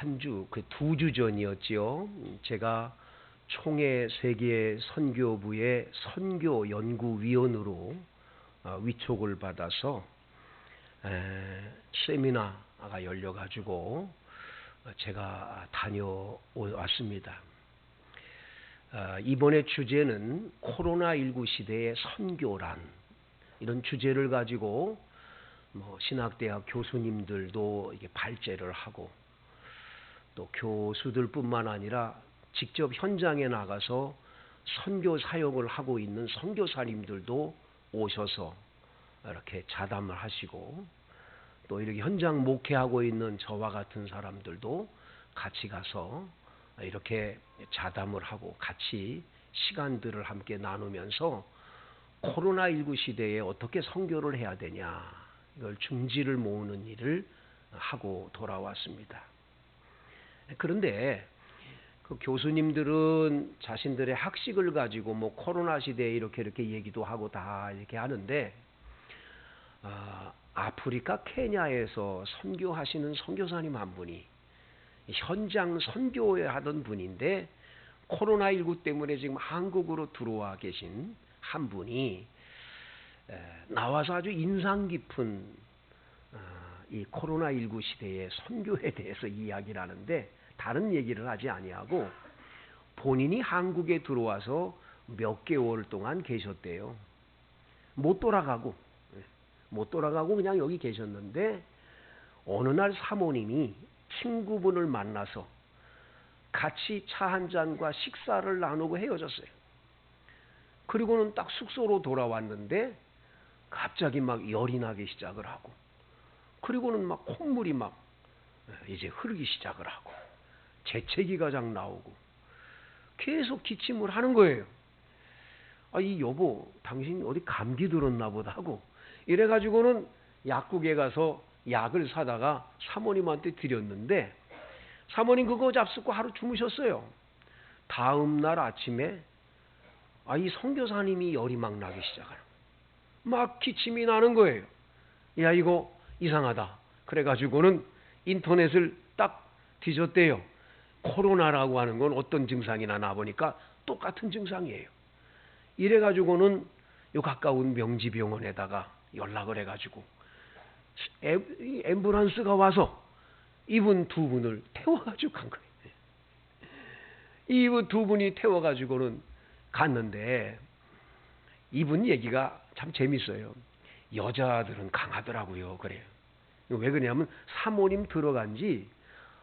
한 주, 그 두 주 전이었지요. 제가 총회 세계 선교부의 선교연구위원으로 위촉을 받아서 세미나가 열려가지고 제가 다녀왔습니다. 이번에 주제는 코로나19 시대의 선교란, 이런 주제를 가지고 신학대학 교수님들도 이게 발제를 하고, 또 교수들뿐만 아니라 직접 현장에 나가서 선교 사역을 하고 있는 선교사님들도 오셔서 이렇게 자담을 하시고, 또 이렇게 현장 목회하고 있는 저와 같은 사람들도 같이 가서 이렇게 자담을 하고 같이 시간들을 함께 나누면서 코로나19 시대에 어떻게 선교를 해야 되냐, 이걸 중지를 모으는 일을 하고 돌아왔습니다. 그런데 그 교수님들은 자신들의 학식을 가지고 코로나 시대에 이렇게 얘기도 하고 다 이렇게 하는데, 아프리카 케냐에서 선교하시는 선교사님 한 분이 현장 선교하던 분인데, 코로나19 때문에 지금 한국으로 들어와 계신 한 분이 나와서 아주 인상 깊은 이 코로나19 시대의 선교에 대해서 이야기를 하는데, 다른 얘기를 하지 아니하고 본인이 한국에 들어와서 몇 개월 동안 계셨대요. 못 돌아가고 그냥 여기 계셨는데, 어느 날 사모님이 친구분을 만나서 같이 차 한 잔과 식사를 나누고 헤어졌어요. 그리고는 딱 숙소로 돌아왔는데 갑자기 막 열이 나기 시작을 하고, 그리고는 막 콧물이 막 이제 흐르기 시작을 하고, 재채기가 장 나오고 계속 기침을 하는 거예요. 이 여보, 당신 어디 감기 들었나 보다 하고, 이래가지고는 약국에 가서 약을 사다가 사모님한테 드렸는데, 사모님 그거 잡수고 하루 주무셨어요. 다음 날 아침에 이 선교사님이 열이 막 나기 시작하는, 막 기침이 나는 거예요. 야, 이거 이상하다. 그래가지고는 인터넷을 딱 뒤졌대요. 코로나라고 하는 건 어떤 증상이나 나보니까 똑같은 증상이에요. 이래가지고는 요 가까운 명지병원에다가 연락을 해가지고 앰뷸런스가 와서 이분 두 분을 태워가지고 간 거예요. 이분 두 분이 태워가지고는 갔는데, 이분 얘기가 참 재밌어요. 여자들은 강하더라고요. 그래요. 왜 그러냐면 사모님 들어간 지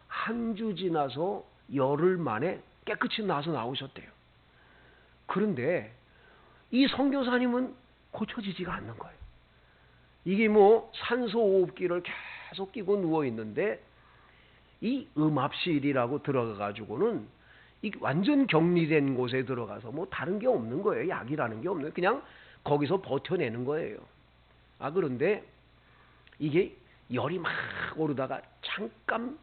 한 주 지나서 열흘 만에 깨끗이 나서 나오셨대요. 그런데 이 선교사님은 고쳐지지가 않는 거예요. 이게 산소호흡기를 계속 끼고 누워 있는데, 이 음압실이라고 들어가 가지고는 이 완전 격리된 곳에 들어가서 다른 게 없는 거예요. 약이라는 게 없는 거예요. 그냥 거기서 버텨내는 거예요. 그런데 이게 열이 막 오르다가 잠깐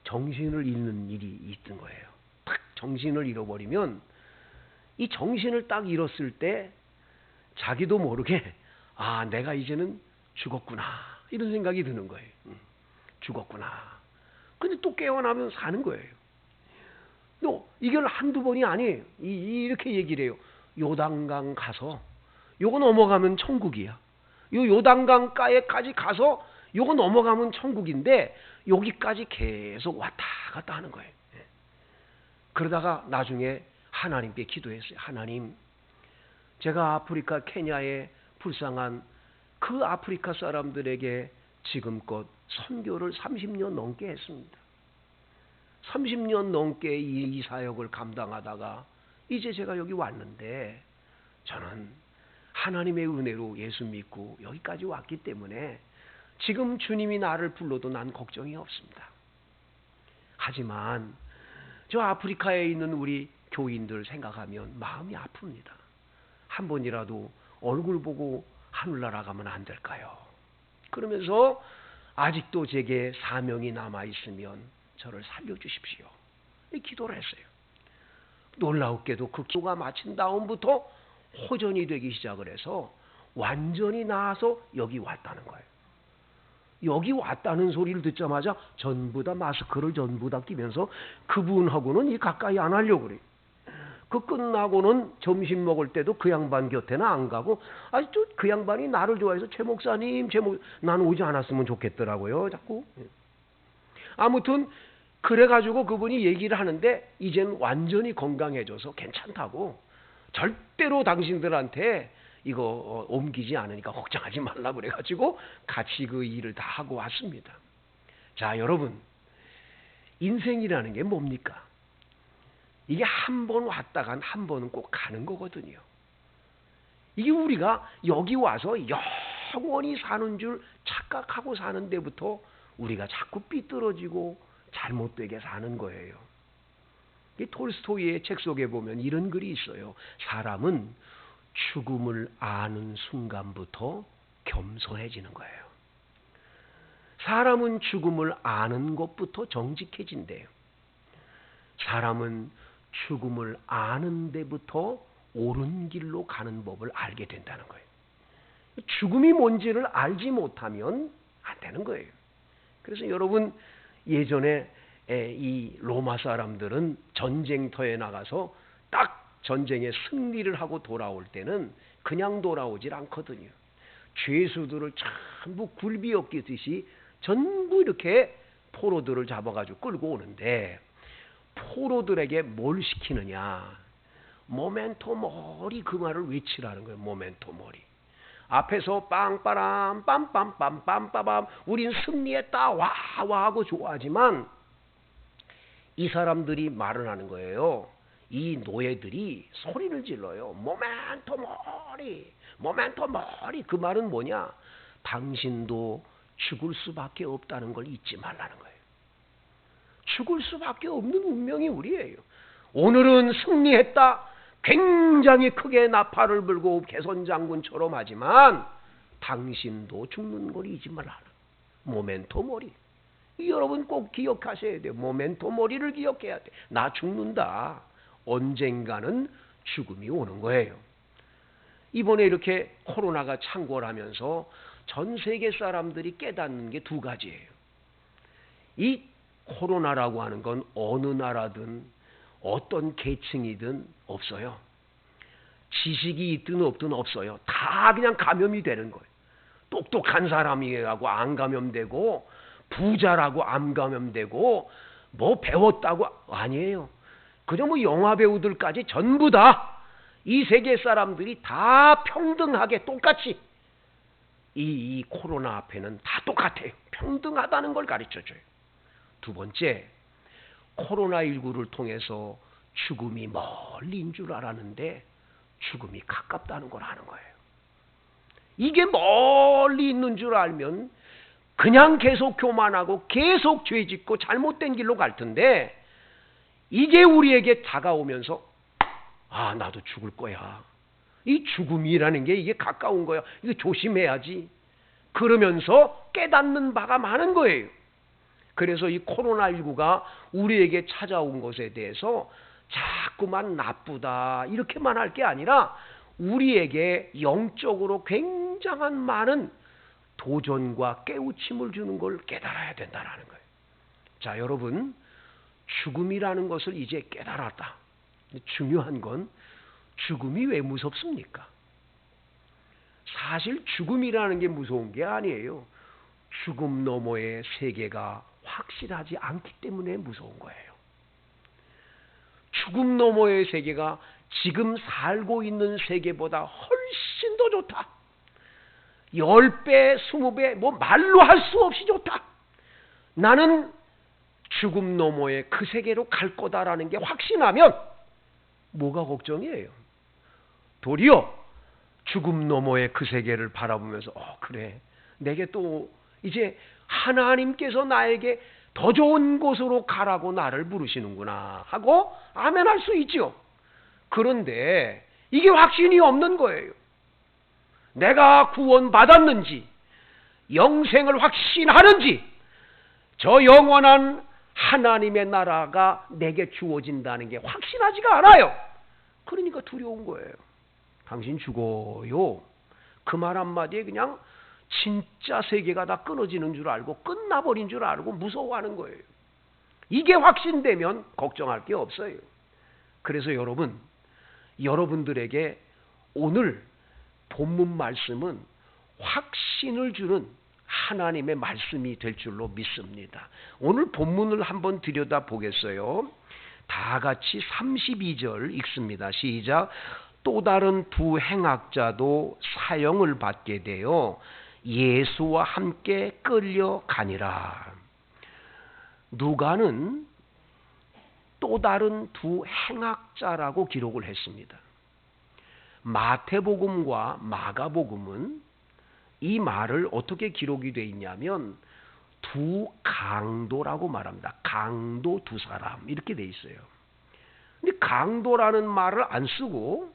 정신을 잃는 일이 있던 거예요. 딱 정신을 잃어버리면, 이 정신을 딱 잃었을 때 자기도 모르게 내가 이제는 죽었구나, 이런 생각이 드는 거예요. 죽었구나. 근데 또 깨어나면 사는 거예요. 또 이걸 한두 번이 아니에요. 이렇게 얘기를 해요. 요단강 가서 요거 넘어가면 천국이야. 요 요단강가에까지 가서 요거 넘어가면 천국인데, 여기까지 계속 왔다 갔다 하는 거예요. 그러다가 나중에 하나님께 기도했어요. 하나님, 제가 아프리카 케냐에 불쌍한 그 아프리카 사람들에게 지금껏 선교를 30년 넘게 했습니다. 30년 넘게 이 사역을 감당하다가 이제 제가 여기 왔는데, 저는 하나님의 은혜로 예수 믿고 여기까지 왔기 때문에 지금 주님이 나를 불러도 난 걱정이 없습니다. 하지만 저 아프리카에 있는 우리 교인들 생각하면 마음이 아픕니다. 한 번이라도 얼굴 보고 하늘나라 가면 안 될까요? 그러면서 아직도 제게 사명이 남아있으면 저를 살려주십시오, 기도를 했어요. 놀라웠게도 그 기도가 마친 다음부터 호전이 되기 시작을 해서 완전히 나아서 여기 왔다는 거예요. 여기 왔다는 소리를 듣자마자 전부 다 마스크를 전부 다 끼면서 그분하고는 이 가까이 안 하려고 그래요. 그 끝나고는 점심 먹을 때도 그 양반 곁에는 안 가고, 아직도 그 양반이 나를 좋아해서 최 목사님, 나는 오지 않았으면 좋겠더라고요, 자꾸. 아무튼 그래가지고 그분이 얘기를 하는데 이젠 완전히 건강해져서 괜찮다고, 절대로 당신들한테 이거 옮기지 않으니까 걱정하지 말라 그래가지고 같이 그 일을 다 하고 왔습니다. 자, 여러분, 인생이라는 게 뭡니까? 이게 한 번 왔다간 한 번은 꼭 가는 거거든요. 이게 우리가 여기 와서 영원히 사는 줄 착각하고 사는 데부터 우리가 자꾸 삐뚤어지고 잘못되게 사는 거예요. 이 톨스토이의 책 속에 보면 이런 글이 있어요. 사람은 죽음을 아는 순간부터 겸손해지는 거예요. 사람은 죽음을 아는 것부터 정직해진대요. 사람은 죽음을 아는 데부터 옳은 길로 가는 법을 알게 된다는 거예요. 죽음이 뭔지를 알지 못하면 안 되는 거예요. 그래서 여러분, 예전에 이 로마 사람들은 전쟁터에 나가서 딱 전쟁에 승리를 하고 돌아올 때는 그냥 돌아오질 않거든요. 죄수들을 전부 굴비 엮이듯이 전부 이렇게 포로들을 잡아가지고 끌고 오는데, 포로들에게 뭘 시키느냐? 모멘토 모리, 그 말을 외치라는 거예요. 모멘토 모리. 앞에서 빵빠람 빰빰빰빰빰빰 우린 승리했다 와와 하고 좋아하지만, 이 사람들이 말을 하는 거예요. 이 노예들이 소리를 질러요. 모멘토 모리, 모멘토 모리. 그 말은 뭐냐? 당신도 죽을 수밖에 없다는 걸 잊지 말라는 거예요. 죽을 수밖에 없는 운명이 우리예요. 오늘은 승리했다, 굉장히 크게 나팔을 불고 개선장군처럼 하지만 당신도 죽는 걸 잊지 말라. 모멘토 모리. 여러분 꼭 기억하셔야 돼요. 모멘토 모리를 기억해야 돼. 나 죽는다. 언젠가는 죽음이 오는 거예요. 이번에 이렇게 코로나가 창궐하면서 전 세계 사람들이 깨닫는 게 두 가지예요. 이 코로나라고 하는 건 어느 나라든 어떤 계층이든 없어요. 지식이 있든 없든 없어요. 다 그냥 감염이 되는 거예요. 똑똑한 사람이라고 안 감염되고, 부자라고 안 감염되고, 뭐 배웠다고 아니에요. 그저 뭐 영화 배우들까지 전부 다 이 세계 사람들이 다 평등하게 똑같이 이 코로나 앞에는 다 똑같아요. 평등하다는 걸 가르쳐줘요. 두 번째, 코로나19를 통해서 죽음이 멀리인 줄 알았는데 죽음이 가깝다는 걸 아는 거예요. 이게 멀리 있는 줄 알면 그냥 계속 교만하고 계속 죄짓고 잘못된 길로 갈 텐데, 이게 우리에게 다가오면서 아, 나도 죽을 거야. 이 죽음이라는 게 이게 가까운 거야. 이거 조심해야지. 그러면서 깨닫는 바가 많은 거예요. 그래서 이 코로나19가 우리에게 찾아온 것에 대해서 자꾸만 나쁘다 이렇게만 할 게 아니라 우리에게 영적으로 굉장한 많은 도전과 깨우침을 주는 걸 깨달아야 된다는 거예요. 자, 여러분, 죽음이라는 것을 이제 깨달았다. 중요한 건 죽음이 왜 무섭습니까? 사실 죽음이라는 게 무서운 게 아니에요. 죽음 너머의 세계가 확실하지 않기 때문에 무서운 거예요. 죽음 너머의 세계가 지금 살고 있는 세계보다 훨씬 더 좋다. 10배, 20배, 뭐 말로 할 수 없이 좋다. 나는 죽음 너머의 그 세계로 갈 거다라는 게 확신하면 뭐가 걱정이에요? 도리어 죽음 너머의 그 세계를 바라보면서 그래, 내게 또 이제 하나님께서 나에게 더 좋은 곳으로 가라고 나를 부르시는구나 하고 아멘할 수 있죠. 그런데 이게 확신이 없는 거예요. 내가 구원받았는지, 영생을 확신하는지, 저 영원한 하나님의 나라가 내게 주어진다는 게 확신하지가 않아요. 그러니까 두려운 거예요. 당신 죽어요. 그 말 한마디에 그냥 진짜 세계가 다 끊어지는 줄 알고 끝나버린 줄 알고 무서워하는 거예요. 이게 확신되면 걱정할 게 없어요. 그래서 여러분들에게 오늘 본문 말씀은 확신을 주는 하나님의 말씀이 될 줄로 믿습니다. 오늘 본문을 한번 들여다보겠어요. 다 같이 32절 읽습니다. 시작. 또 다른 두 행악자도 사형을 받게 되어 예수와 함께 끌려가니라. 누가는 또 다른 두 행악자라고 기록을 했습니다. 마태복음과 마가복음은 이 말을 어떻게 기록이 되어 있냐면 두 강도라고 말합니다. 강도 두 사람 이렇게 되어 있어요. 근데 강도라는 말을 안 쓰고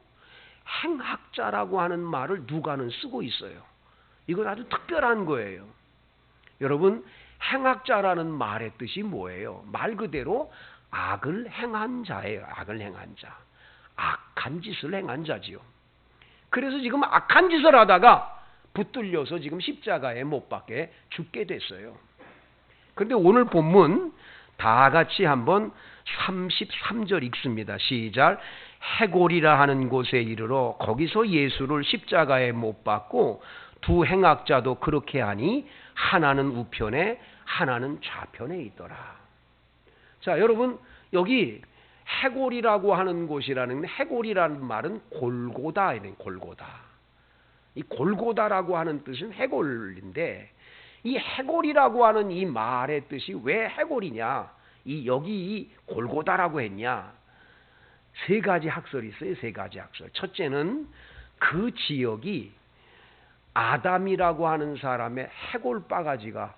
행악자라고 하는 말을 누가는 쓰고 있어요. 이건 아주 특별한 거예요. 여러분, 행악자라는 말의 뜻이 뭐예요? 말 그대로 악을 행한 자예요. 악을 행한 자. 악한 짓을 행한 자지요. 그래서 지금 악한 짓을 하다가 붙들려서 지금 십자가에 못 박게 죽게 됐어요. 그런데 오늘 본문 다 같이 한번 33절 읽습니다. 시작. 해골이라 하는 곳에 이르러 거기서 예수를 십자가에 못 박고 두 행악자도 그렇게 하니 하나는 우편에 하나는 좌편에 있더라. 자, 여러분, 여기 해골이라고 하는 곳이라는, 해골이라는 말은 골고다예요. 골고다. 이 골고다라고 하는 뜻은 해골인데, 이 해골이라고 하는 이 말의 뜻이 왜 해골이냐? 여기 이 골고다라고 했냐? 세 가지 학설이 있어요. 세 가지 학설. 첫째는 그 지역이 아담이라고 하는 사람의 해골 바가지가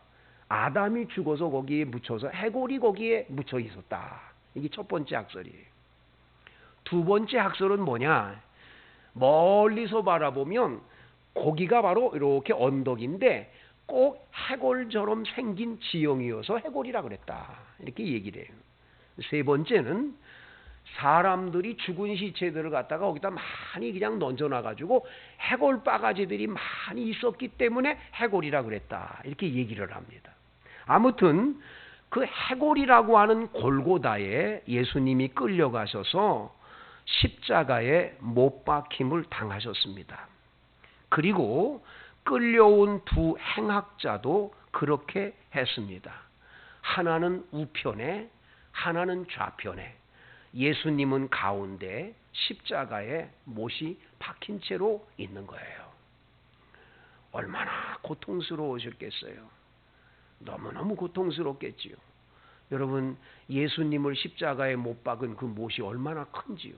아담이 죽어서 거기에 묻혀서 해골이 거기에 묻혀 있었다. 이게 첫 번째 학설이에요. 두 번째 학설은 뭐냐? 멀리서 바라보면 거기가 바로 이렇게 언덕인데 꼭 해골처럼 생긴 지형이어서 해골이라 그랬다. 이렇게 얘기를 해요. 세 번째는 사람들이 죽은 시체들을 갖다가 거기다 많이 그냥 던져놔가지고 해골 바가지들이 많이 있었기 때문에 해골이라 그랬다. 이렇게 얘기를 합니다. 아무튼 그 해골이라고 하는 골고다에 예수님이 끌려가셔서 십자가에 못 박힘을 당하셨습니다. 그리고 끌려온 두 행악자도 그렇게 했습니다. 하나는 우편에 하나는 좌편에, 예수님은 가운데 십자가에 못이 박힌 채로 있는 거예요. 얼마나 고통스러우셨겠어요. 너무너무 고통스럽겠지요. 여러분, 예수님을 십자가에 못 박은 그 못이 얼마나 큰지요.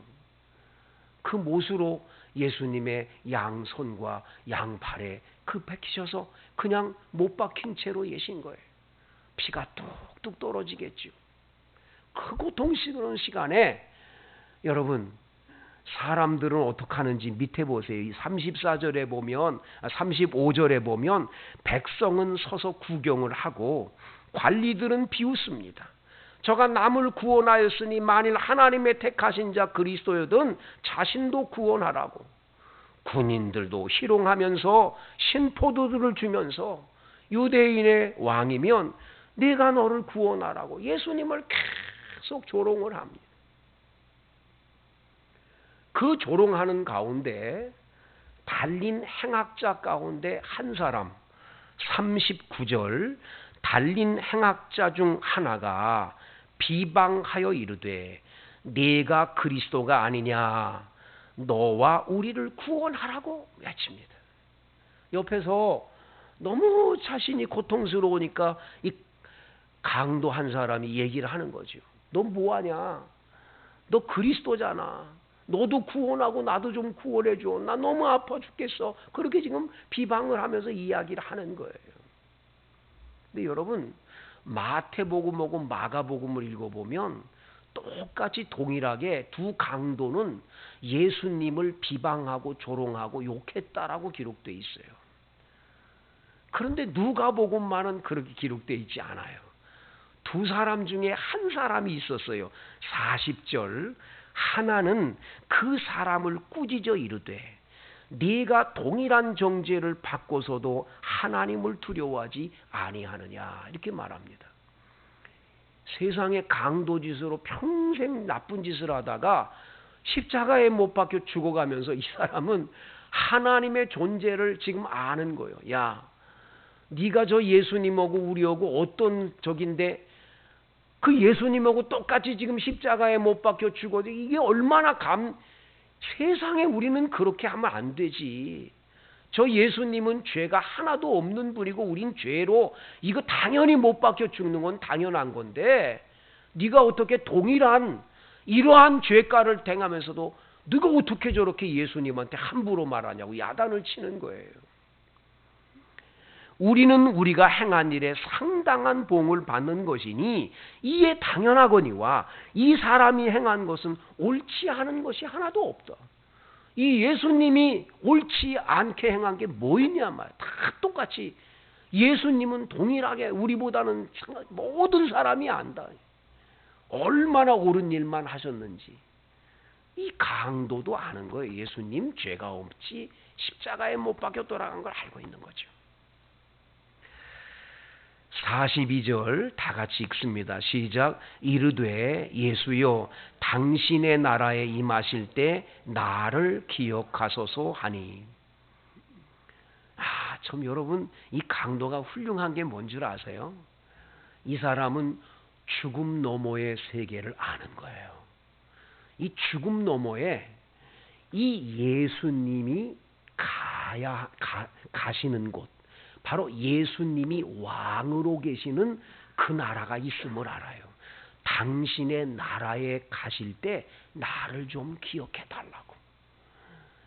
그 못으로 예수님의 양손과 양발에 박히셔서 그냥 못 박힌 채로 계신 거예요. 피가 뚝뚝 떨어지겠죠. 그 고통스러운 시간에 여러분, 사람들은 어떻게 하는지 밑에 보세요. 34절에 보면, 35절에 보면 백성은 서서 구경을 하고 관리들은 비웃습니다. 저가 남을 구원하였으니 만일 하나님의 택하신 자 그리스도여든 자신도 구원하라고. 군인들도 희롱하면서 신포도들을 주면서 유대인의 왕이면 네가 너를 구원하라고 예수님을 계속 조롱을 합니다. 그 조롱하는 가운데 달린 행악자 가운데 한 사람, 39절, 달린 행악자 중 하나가 비방하여 이르되 네가 그리스도가 아니냐, 너와 우리를 구원하라고 외칩니다. 옆에서 너무 자신이 고통스러우니까 이 강도 한 사람이 얘기를 하는 거죠. 너 뭐하냐? 너 그리스도잖아. 너도 구원하고 나도 좀 구원해줘. 나 너무 아파 죽겠어. 그렇게 지금 비방을 하면서 이야기를 하는 거예요. 근데 여러분, 마태복음하고 마가복음을 읽어보면 똑같이 동일하게 두 강도는 예수님을 비방하고 조롱하고 욕했다라고 기록되어 있어요. 그런데 누가복음만은 그렇게 기록되어 있지 않아요. 두 사람 중에 한 사람이 있었어요. 40절, 하나는 그 사람을 꾸짖어 이르되 네가 동일한 정죄를 받고서도 하나님을 두려워하지 아니하느냐 이렇게 말합니다. 세상의 강도짓으로 평생 나쁜 짓을 하다가 십자가에 못 박혀 죽어가면서 이 사람은 하나님의 존재를 지금 아는 거예요. 야, 네가 저 예수님하고 우리하고 어떤 적인데 그 예수님하고 똑같이 지금 십자가에 못 박혀 죽어도 이게 얼마나 세상에 우리는 그렇게 하면 안 되지. 저 예수님은 죄가 하나도 없는 분이고 우린 죄로 이거 당연히 못 박혀 죽는 건 당연한 건데 네가 어떻게 동일한 이러한 죄가를 당하면서도 네가 어떻게 저렇게 예수님한테 함부로 말하냐고 야단을 치는 거예요. 우리는 우리가 행한 일에 상당한 봉을 받는 것이니 이에 당연하거니와 이 사람이 행한 것은 옳지 않은 것이 하나도 없다. 이 예수님이 옳지 않게 행한 게 뭐이냐 말이야. 다 똑같이 예수님은 동일하게 우리보다는 모든 사람이 안다. 얼마나 옳은 일만 하셨는지. 이 강도도 아는 거예요. 예수님 죄가 없지 십자가에 못 박혀 돌아간 걸 알고 있는 거죠. 42절 다 같이 읽습니다. 시작. 이르되 예수여 당신의 나라에 임하실 때 나를 기억하소서 하니. 참 여러분 이 강도가 훌륭한 게 뭔 줄 아세요? 이 사람은 죽음 너머의 세계를 아는 거예요. 이 죽음 너머에 이 예수님이 가시는 곳 바로 예수님이 왕으로 계시는 그 나라가 있음을 알아요. 당신의 나라에 가실 때 나를 좀 기억해 달라고.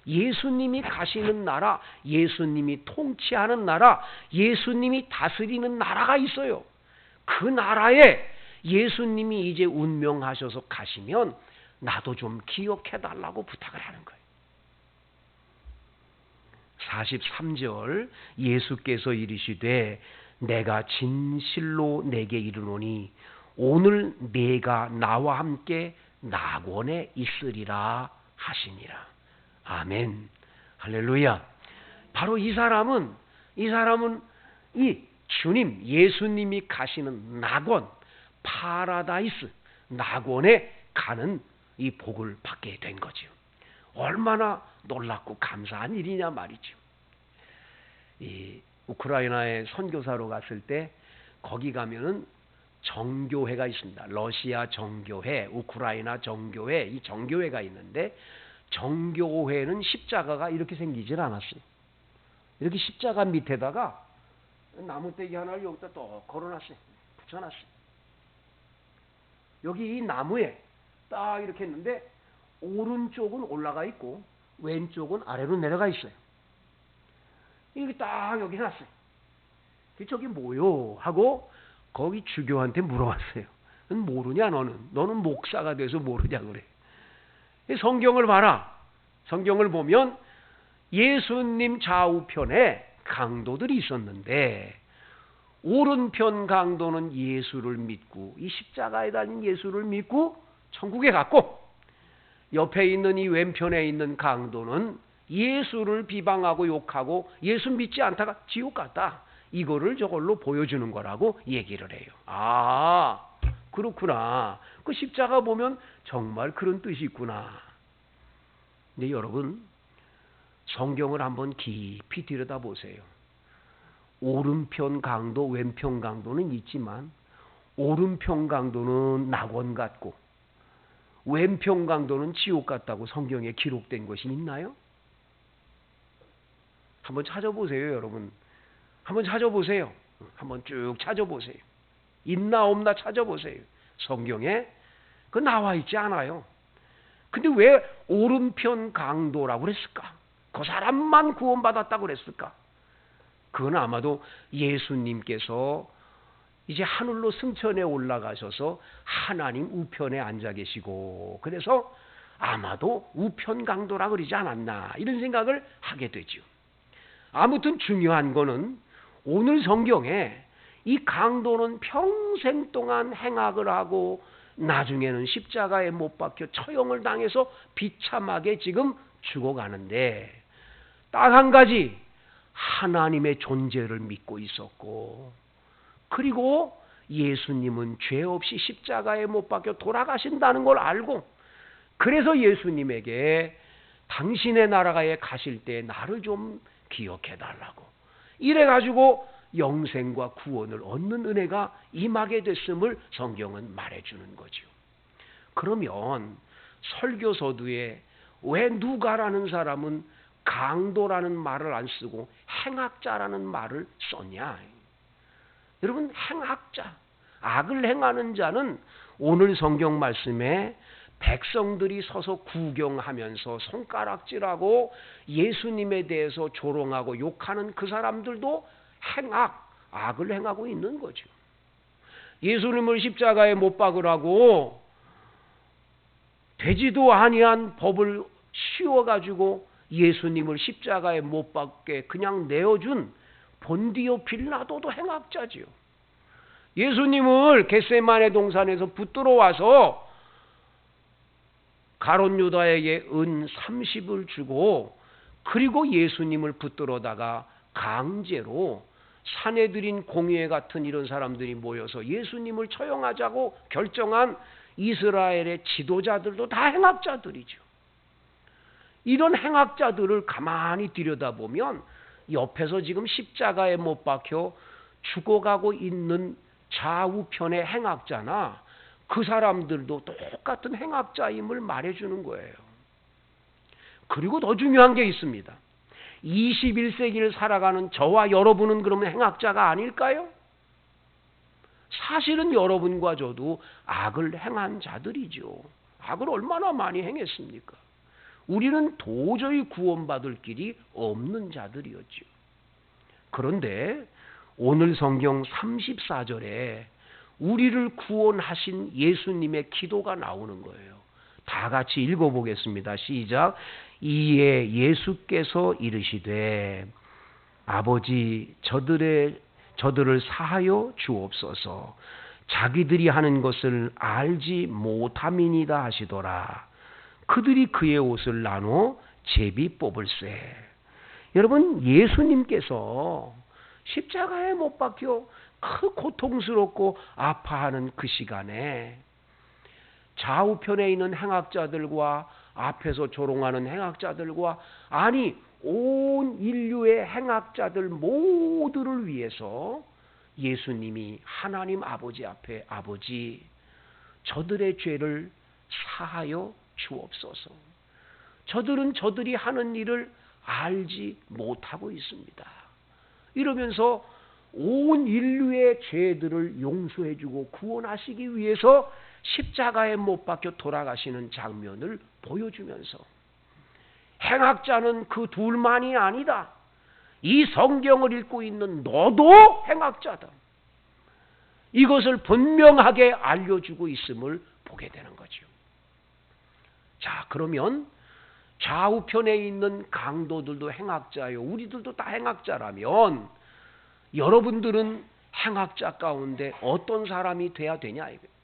예수님이 가시는 나라, 예수님이 통치하는 나라, 예수님이 다스리는 나라가 있어요. 그 나라에 예수님이 이제 운명하셔서 가시면 나도 좀 기억해 달라고 부탁을 하는 거예요. 43절 예수께서 이르시되 내가 진실로 내게 이르노니 오늘 네가 나와 함께 낙원에 있으리라 하시니라. 아멘. 할렐루야. 바로 이 사람은 이 주님 예수님이 가시는 낙원 파라다이스 낙원에 가는 이 복을 받게 된 거죠. 얼마나 놀랍고 감사한 일이냐 말이죠. 이 우크라이나에 선교사로 갔을 때 거기 가면은 정교회가 있습니다. 러시아 정교회, 우크라이나 정교회, 이 정교회가 있는데 정교회는 십자가가 이렇게 생기질 않았어요. 이렇게 십자가 밑에다가 나무떼기 하나를 여기다 또 걸어놨어요. 붙여놨어요. 여기 이 나무에 딱 이렇게 했는데 오른쪽은 올라가 있고 왼쪽은 아래로 내려가 있어요. 이렇게 딱 여기 해놨어요. 저기 뭐요? 하고 거기 주교한테 물어봤어요. 모르냐 너는? 너는 목사가 돼서 모르냐 그래. 성경을 봐라. 성경을 보면 예수님 좌우편에 강도들이 있었는데 오른편 강도는 예수를 믿고 이 십자가에 달린 예수를 믿고 천국에 갔고 옆에 있는 이 왼편에 있는 강도는 예수를 비방하고 욕하고 예수 믿지 않다가 지옥 갔다. 이거를 저걸로 보여주는 거라고 얘기를 해요. 아, 그렇구나. 그 십자가 보면 정말 그런 뜻이 있구나. 근데 여러분 성경을 한번 깊이 들여다보세요. 오른편 강도, 왼편 강도는 있지만 오른편 강도는 낙원 같고 왼편 강도는 지옥 같다고 성경에 기록된 것이 있나요? 한번 찾아보세요, 여러분. 한번 찾아보세요. 한번 쭉 찾아보세요. 있나 없나 찾아보세요. 성경에 그 나와 있지 않아요. 근데 왜 오른편 강도라고 그랬을까? 그 사람만 구원받았다고 그랬을까? 그건 아마도 예수님께서 이제 하늘로 승천해 올라가셔서 하나님 우편에 앉아 계시고 그래서 아마도 우편 강도라 그러지 않았나 이런 생각을 하게 되죠. 아무튼 중요한 거는 오늘 성경에 이 강도는 평생 동안 행악을 하고 나중에는 십자가에 못 박혀 처형을 당해서 비참하게 지금 죽어가는데 딱 한 가지, 하나님의 존재를 믿고 있었고, 그리고 예수님은 죄 없이 십자가에 못 박혀 돌아가신다는 걸 알고, 그래서 예수님에게 당신의 나라에 가실 때 나를 좀 기억해 달라고, 이래가지고 영생과 구원을 얻는 은혜가 임하게 됐음을 성경은 말해주는 거죠. 그러면 설교서두에 왜 누가라는 사람은 강도라는 말을 안 쓰고 행악자라는 말을 썼냐? 여러분, 행악자, 악을 행하는 자는 오늘 성경 말씀에 백성들이 서서 구경하면서 손가락질하고 예수님에 대해서 조롱하고 욕하는 그 사람들도 악을 행하고 있는 거죠. 예수님을 십자가에 못 박으라고 되지도 아니한 법을 씌워가지고 예수님을 십자가에 못 박게 그냥 내어준 본디오 빌라도도 행악자지요. 예수님을 겟세마네 동산에서 붙들어 와서 가롯 유다에게 은 30을 주고, 그리고 예수님을 붙들어다가 강제로 사내들인 공회 같은 이런 사람들이 모여서 예수님을 처형하자고 결정한 이스라엘의 지도자들도 다 행악자들이죠. 이런 행악자들을 가만히 들여다보면 옆에서 지금 십자가에 못 박혀 죽어가고 있는 좌우편의 행악자나 그 사람들도 똑같은 행악자임을 말해주는 거예요. 그리고 더 중요한 게 있습니다. 21세기를 살아가는 저와 여러분은 그러면 행악자가 아닐까요? 사실은 여러분과 저도 악을 행한 자들이죠. 악을 얼마나 많이 행했습니까? 우리는 도저히 구원받을 길이 없는 자들이었죠. 그런데 오늘 성경 34절에 우리를 구원하신 예수님의 기도가 나오는 거예요. 다 같이 읽어보겠습니다. 시작. 이에 예수께서 이르시되 아버지 저들을 사하여 주옵소서. 자기들이 하는 것을 알지 못함이니이다 하시더라. 그들이 그의 옷을 나눠 제비 뽑을세. 여러분, 예수님께서 십자가에 못 박혀 그 고통스럽고 아파하는 그 시간에 좌우편에 있는 행악자들과 앞에서 조롱하는 행악자들과, 아니 온 인류의 행악자들 모두를 위해서 예수님이 하나님 아버지 앞에 아버지 저들의 죄를 사하여 주옵소서. 저들은 저들이 하는 일을 알지 못하고 있습니다. 이러면서 온 인류의 죄들을 용서해주고 구원하시기 위해서 십자가에 못 박혀 돌아가시는 장면을 보여주면서, 행악자는 그 둘만이 아니다. 이 성경을 읽고 있는 너도 행악자다. 이것을 분명하게 알려주고 있음을 보게 되는 거죠. 자, 그러면 좌우편에 있는 강도들도 행악자요, 우리들도 다 행악자라면 여러분들은 행악자 가운데 어떤 사람이 돼야 되냐 이거예요.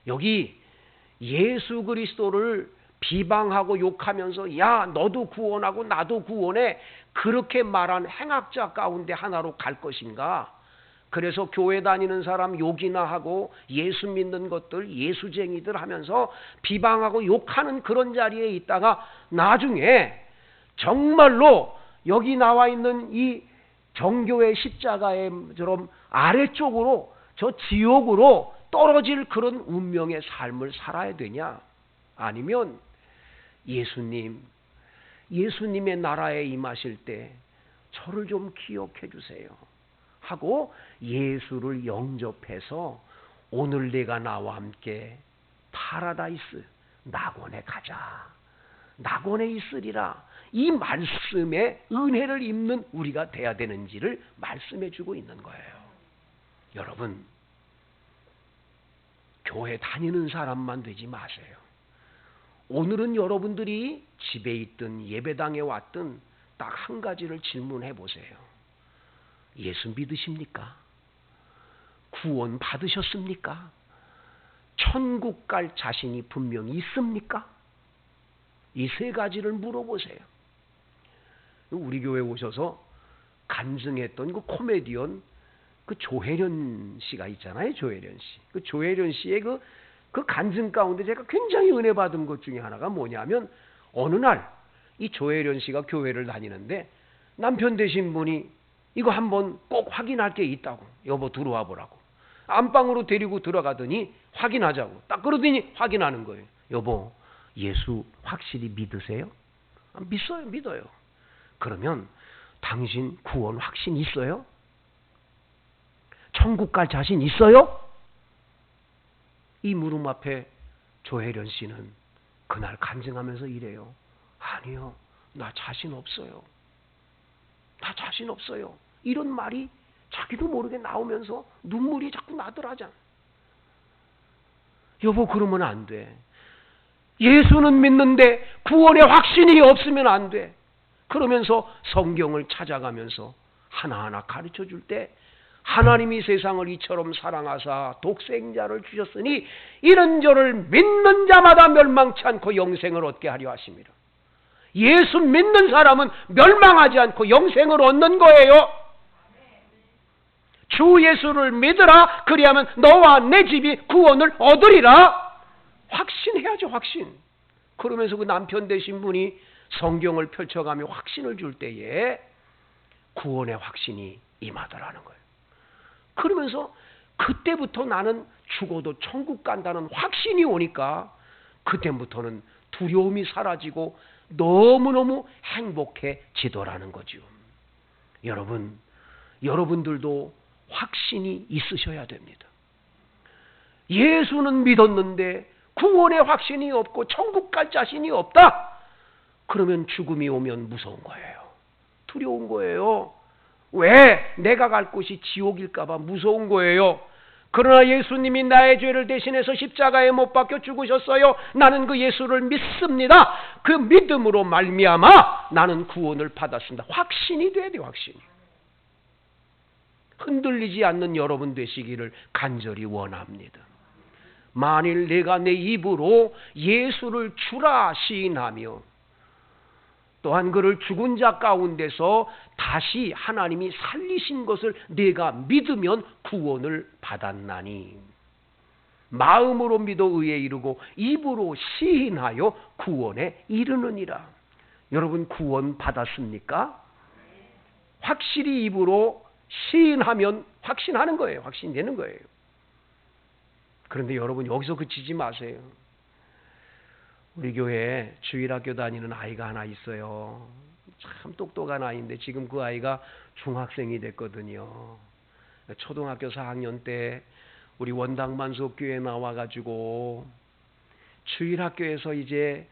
여기 예수 그리스도를 비방하고 욕하면서 야 너도 구원하고 나도 구원해, 그렇게 말한 행악자 가운데 하나로 갈 것인가? 그래서 교회 다니는 사람 욕이나 하고 예수 믿는 것들 예수쟁이들 하면서 비방하고 욕하는 그런 자리에 있다가 나중에 정말로 여기 나와 있는 이 정교의 십자가처럼 아래쪽으로 저 지옥으로 떨어질 그런 운명의 삶을 살아야 되냐? 아니면 예수님의 나라에 임하실 때 저를 좀 기억해 주세요 하고 예수를 영접해서 오늘 내가 나와 함께 파라다이스 낙원에 가자, 낙원에 있으리라, 이 말씀의 은혜를 입는 우리가 돼야 되는지를 말씀해 주고 있는 거예요. 여러분, 교회 다니는 사람만 되지 마세요. 오늘은 여러분들이 집에 있든 예배당에 왔든 딱 한 가지를 질문해 보세요. 예수 믿으십니까? 구원 받으셨습니까? 천국 갈 자신이 분명히 있습니까? 이 세 가지를 물어보세요. 우리 교회 오셔서 간증했던 그 코미디언 그 조혜련 씨가 있잖아요. 조혜련 씨. 그 조혜련 씨의 그 간증 가운데 제가 굉장히 은혜 받은 것 중에 하나가 뭐냐면, 어느 날 이 조혜련 씨가 교회를 다니는데 남편 되신 분이 이거 한번 꼭 확인할 게 있다고, 여보 들어와 보라고 안방으로 데리고 들어가더니 확인하자고 딱 그러더니 확인하는 거예요. 여보, 예수 확실히 믿으세요? 믿어요. 그러면 당신 구원 확신 있어요? 천국 갈 자신 있어요? 이 물음 앞에 조혜련 씨는 그날 간증하면서 이래요. 아니요, 나 자신 없어요. 나 자신 없어요. 이런 말이 자기도 모르게 나오면서 눈물이 자꾸 나더라잖아. 여보, 그러면 안 돼. 예수는 믿는데 구원의 확신이 없으면 안 돼. 그러면서 성경을 찾아가면서 하나하나 가르쳐 줄 때, 하나님이 세상을 이처럼 사랑하사 독생자를 주셨으니 이는 저를 믿는 자마다 멸망치 않고 영생을 얻게 하려 하심이라. 예수 믿는 사람은 멸망하지 않고 영생을 얻는 거예요. 주 예수를 믿으라, 그리하면 너와 내 집이 구원을 얻으리라. 확신해야죠, 확신. 그러면서 그 남편 되신 분이 성경을 펼쳐가며 확신을 줄 때에 구원의 확신이 임하더라는 거예요. 그러면서 그때부터 나는 죽어도 천국 간다는 확신이 오니까 그때부터는 두려움이 사라지고 너무너무 행복해지더라는 거죠. 여러분들도 확신이 있으셔야 됩니다. 예수는 믿었는데 구원의 확신이 없고 천국 갈 자신이 없다. 그러면 죽음이 오면 무서운 거예요. 두려운 거예요. 왜? 내가 갈 곳이 지옥일까 봐 무서운 거예요. 그러나 예수님이 나의 죄를 대신해서 십자가에 못 박혀 죽으셨어요. 나는 그 예수를 믿습니다. 그 믿음으로 말미암아 나는 구원을 받았습니다. 확신이 돼야 돼요, 확신이. 흔들리지 않는 여러분 되시기를 간절히 원합니다. 만일 내가 내 입으로 예수를 주라 시인하며 또한 그를 죽은 자 가운데서 다시 하나님이 살리신 것을 내가 믿으면 구원을 받았나니, 마음으로 믿어 의에 이르고 입으로 시인하여 구원에 이르느니라. 여러분 구원 받았습니까? 확실히 입으로 시인하면 확신하는 거예요. 확신되는 거예요. 그런데 여러분 여기서 그치지 마세요. 우리 교회에 주일학교 다니는 아이가 하나 있어요. 참 똑똑한 아이인데 지금 그 아이가 중학생이 됐거든요. 초등학교 4학년 때 우리 원당만석교회에 나와가지고 주일학교에서 이제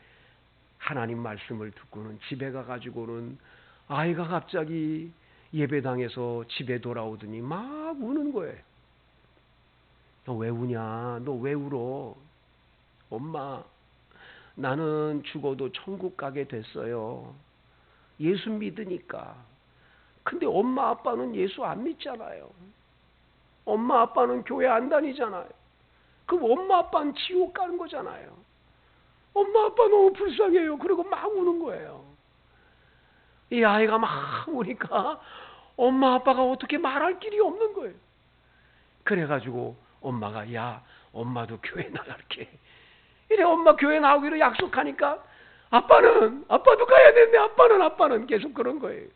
하나님 말씀을 듣고는 집에 가가지고는 아이가 갑자기 예배당에서 집에 돌아오더니 막 우는 거예요. 너 왜 우냐? 너 왜 울어? 엄마, 나는 죽어도 천국 가게 됐어요. 예수 믿으니까. 근데 엄마 아빠는 예수 안 믿잖아요. 엄마 아빠는 교회 안 다니잖아요. 그럼 엄마 아빠는 지옥 가는 거잖아요. 엄마 아빠 너무 불쌍해요. 그리고 막 우는 거예요. 이 아이가 막 우니까 엄마 아빠가 어떻게 말할 길이 없는 거예요. 그래가지고 엄마가, 야, 엄마도 교회 나갈게. 이래 엄마 교회 나오기로 약속하니까 아빠도 가야 되는데 아빠는 계속 그런 거예요.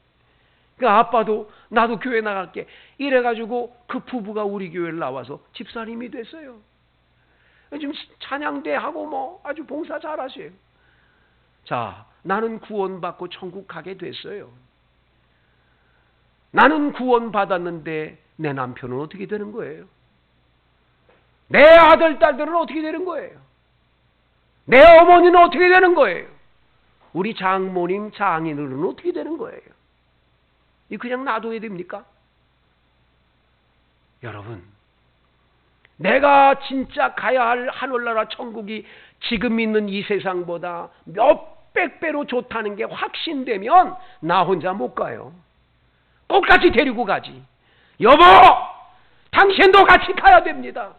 그러니까 아빠도 나도 교회 나갈게. 이래가지고 그 부부가 우리 교회를 나와서 집사님이 됐어요. 지금 찬양대 하고 뭐 아주 봉사 잘하세요. 자, 나는 구원받고 천국 가게 됐어요. 나는 구원받았는데 내 남편은 어떻게 되는 거예요? 내 아들, 딸들은 어떻게 되는 거예요? 내 어머니는 어떻게 되는 거예요? 우리 장모님, 장인어른은 어떻게 되는 거예요? 이 그냥 놔둬야 됩니까? 여러분, 내가 진짜 가야 할 하늘나라 천국이 지금 있는 이 세상보다 몇백 배로 좋다는 게 확신되면 나 혼자 못 가요. 꼭 같이 데리고 가지. 여보, 당신도 같이 가야 됩니다.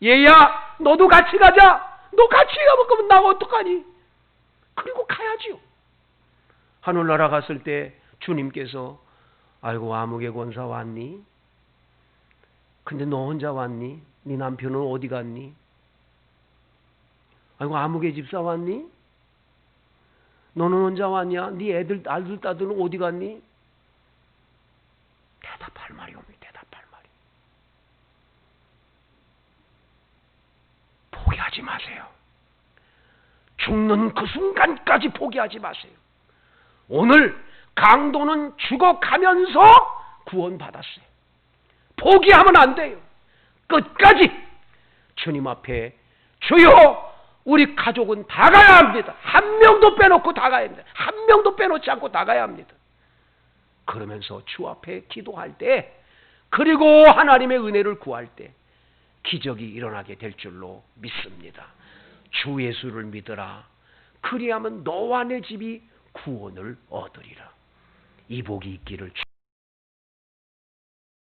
얘야, 너도 같이 가자. 너 같이 가면 그러면 나 어떡하니? 그리고 가야지요. 하늘나라 갔을 때 주님께서 아이고 아무개 권사 왔니? 근데 너 혼자 왔니? 네 남편은 어디 갔니? 아이고 아무개 집사 왔니? 너는 혼자 왔냐? 네 아들 딸들은 어디 갔니? 대답할 말이 없니? 대답할 말이. 포기하지 마세요. 죽는 그 순간까지 포기하지 마세요. 오늘 강도는 죽어가면서 구원받았어요. 포기하면 안 돼요. 끝까지 주님 앞에 주여 우리 가족은 다 가야 합니다. 한 명도 빼놓고 다 가야 합니다. 한 명도 빼놓지 않고 다 가야 합니다. 그러면서 주 앞에 기도할 때 그리고 하나님의 은혜를 구할 때 기적이 일어나게 될 줄로 믿습니다. 주 예수를 믿으라. 그리하면 너와 내 집이 구원을 얻으리라. 이 복이 있기를